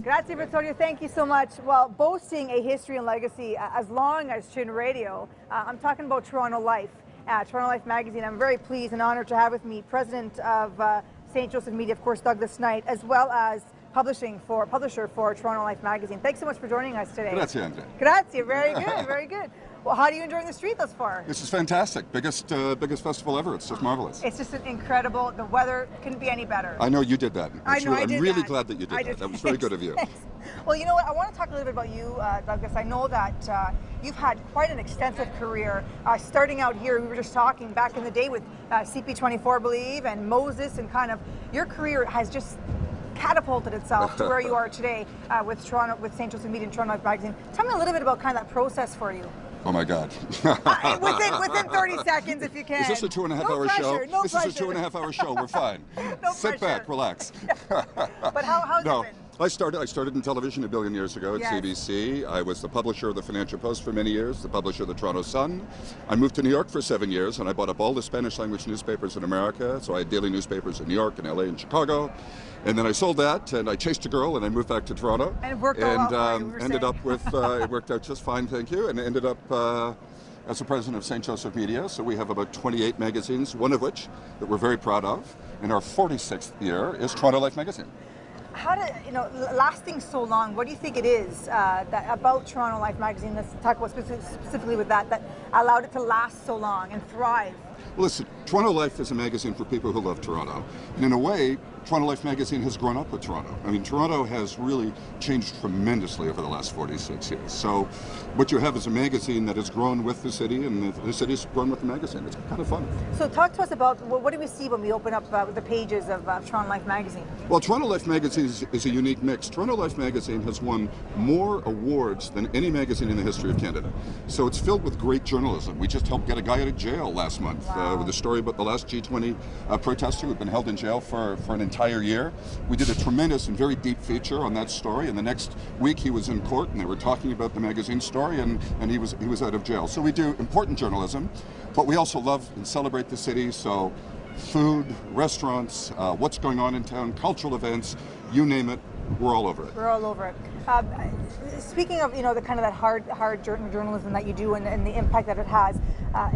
Grazie, Vittorio. Thank you so much. Well, boasting a history and legacy as long as Chin Radio, I'm talking about Toronto Life. Toronto Life magazine. I'm very pleased and honored to have with me President of St. Joseph Media, of course, Douglas Knight, as well as publisher for Toronto Life magazine. Thanks so much for joining us today. Grazie, Andre. Grazie. Very good. Very good. Well, how are you enjoying the street thus far? This is fantastic. Biggest festival ever. It's just marvelous. It's just incredible. The weather couldn't be any better. I know you did that. I know I did I'm really that. glad that you did that. That was very good of you. Well, you know what? I want to talk a little bit about you, Douglas. I know that you've had quite an extensive career. Starting out here, we were just talking back in the day with CP24, I believe, and Moses, and kind of your career has just catapulted itself to where you are today with St. Joseph Media and Toronto Life magazine. Tell me a little bit about kind of that process for you. Oh my God. within 30 seconds, if you can. Is this a 2.5-hour show? No this pressure. is a 2.5-hour show. We're fine. No Sit pressure. back, relax. But how's it been? I started in television a billion years ago at CBC. I was the publisher of the Financial Post for many years, the publisher of the Toronto Sun. I moved to New York for 7 years, and I bought up all the Spanish language newspapers in America. So I had daily newspapers in New York and LA and Chicago. And then I sold that, and I chased a girl, and I moved back to Toronto. And it worked out well for you, ended up with, it worked out just fine, thank you, and ended up as the president of St. Joseph Media. So we have about 28 magazines, one of which that we're very proud of. In our 46th year is Toronto Life magazine. How lasting so long, what do you think it is about Toronto Life magazine, let's talk about specifically with that allowed it to last so long and thrive? Well, listen, Toronto Life is a magazine for people who love Toronto. And in a way, Toronto Life magazine has grown up with Toronto. I mean, Toronto has really changed tremendously over the last 46 years. So what you have is a magazine that has grown with the city, and the city's grown with the magazine. It's kind of fun. So talk to us about, what do we see when we open up the pages of Toronto Life magazine? Well, Toronto Life magazine is a unique mix. Toronto Life magazine has won more awards than any magazine in the history of Canada. So it's filled with great journalism. We just helped get a guy out of jail last month with a story about the last G20 protester who'd been held in jail for an entire year. We did a tremendous and very deep feature on that story, and the next week he was in court and they were talking about the magazine story, and he was out of jail. So we do important journalism, but we also love and celebrate the city. So food, restaurants, what's going on in town, cultural events, you name it, we're all over it. We're all over it. Speaking of, the kind of that hard journalism that you do and the impact that it has,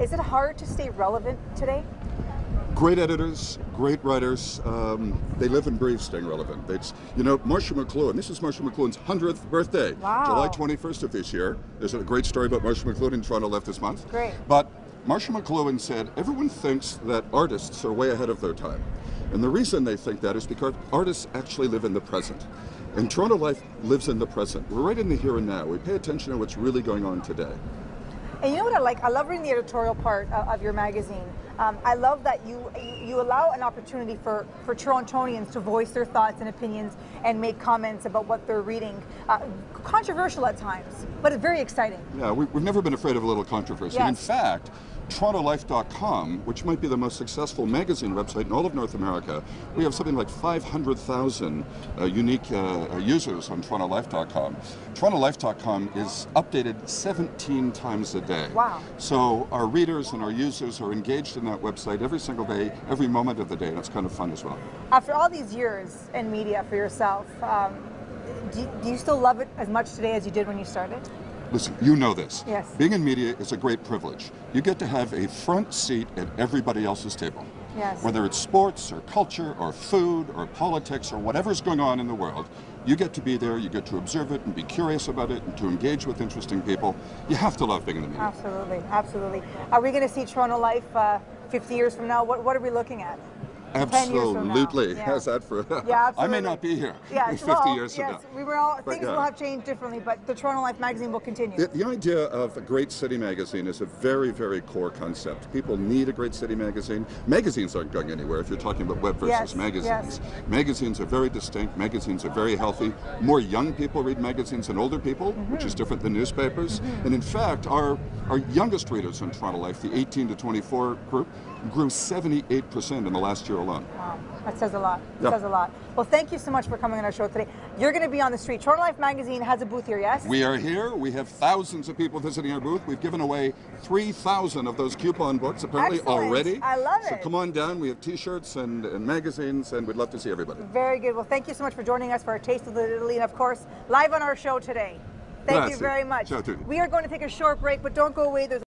is it hard to stay relevant today? Great editors, great writers, they live and breathe staying relevant. Marcia McLuhan, this is Marcia McLuhan's 100th birthday, July 21st of this year. There's a great story about Marcia McLuhan in Toronto Life this month. Great. But Marcia McLuhan said, everyone thinks that artists are way ahead of their time. And the reason they think that is because artists actually live in the present. And Toronto Life lives in the present. We're right in the here and now. We pay attention to what's really going on today. And you know what I like? I love reading the editorial part of your magazine. I love that you allow an opportunity for Torontonians to voice their thoughts and opinions and make comments about what they're reading. Controversial at times, but it's very exciting. Yeah, we've never been afraid of a little controversy. Yes. In fact, TorontoLife.com, which might be the most successful magazine website in all of North America, we have something like 500,000 unique users on TorontoLife.com. TorontoLife.com is updated 17 times a day. Wow. So our readers and our users are engaged in that website every single day, every moment of the day, and it's kind of fun as well. After all these years in media for yourself, do you still love it as much today as you did when you started? Listen, you know this. Yes. Being in media is a great privilege. You get to have a front seat at everybody else's table. Yes. Whether it's sports or culture or food or politics or whatever's going on in the world, you get to be there, you get to observe it and be curious about it and to engage with interesting people. You have to love being in the media. Absolutely, absolutely. Are we going to see Toronto Life 50 years from now? What are we looking at? Absolutely. Yeah. How's that for? Yeah, absolutely. I may not be here 50 years from now. Things will have changed differently, but the Toronto Life magazine will continue. The idea of a great city magazine is a very, very core concept. People need a great city magazine. Magazines aren't going anywhere if you're talking about web versus magazines. Yes. Magazines are very distinct. Magazines are very healthy. More young people read magazines than older people, which is different than newspapers. And in fact, our youngest readers on Toronto Life, the 18 to 24 group, grew 78% in the last year alone. Wow, that says a lot. That Yeah. says a lot. Well, thank you so much for coming on our show today. You're going to be on the street. Toronto Life Magazine has a booth here, yes? We are here. We have thousands of people visiting our booth. We've given away 3,000 of those coupon books apparently Excellent. already. I love So it. come on down. We have T-shirts and magazines, and we'd love to see everybody. Very good. Well, thank you so much for joining us for our Taste of Italy, and of course, live on our show today. Thank you Grazie. very much. Ciao a tutti. We are going to take a short break, but don't go away. There's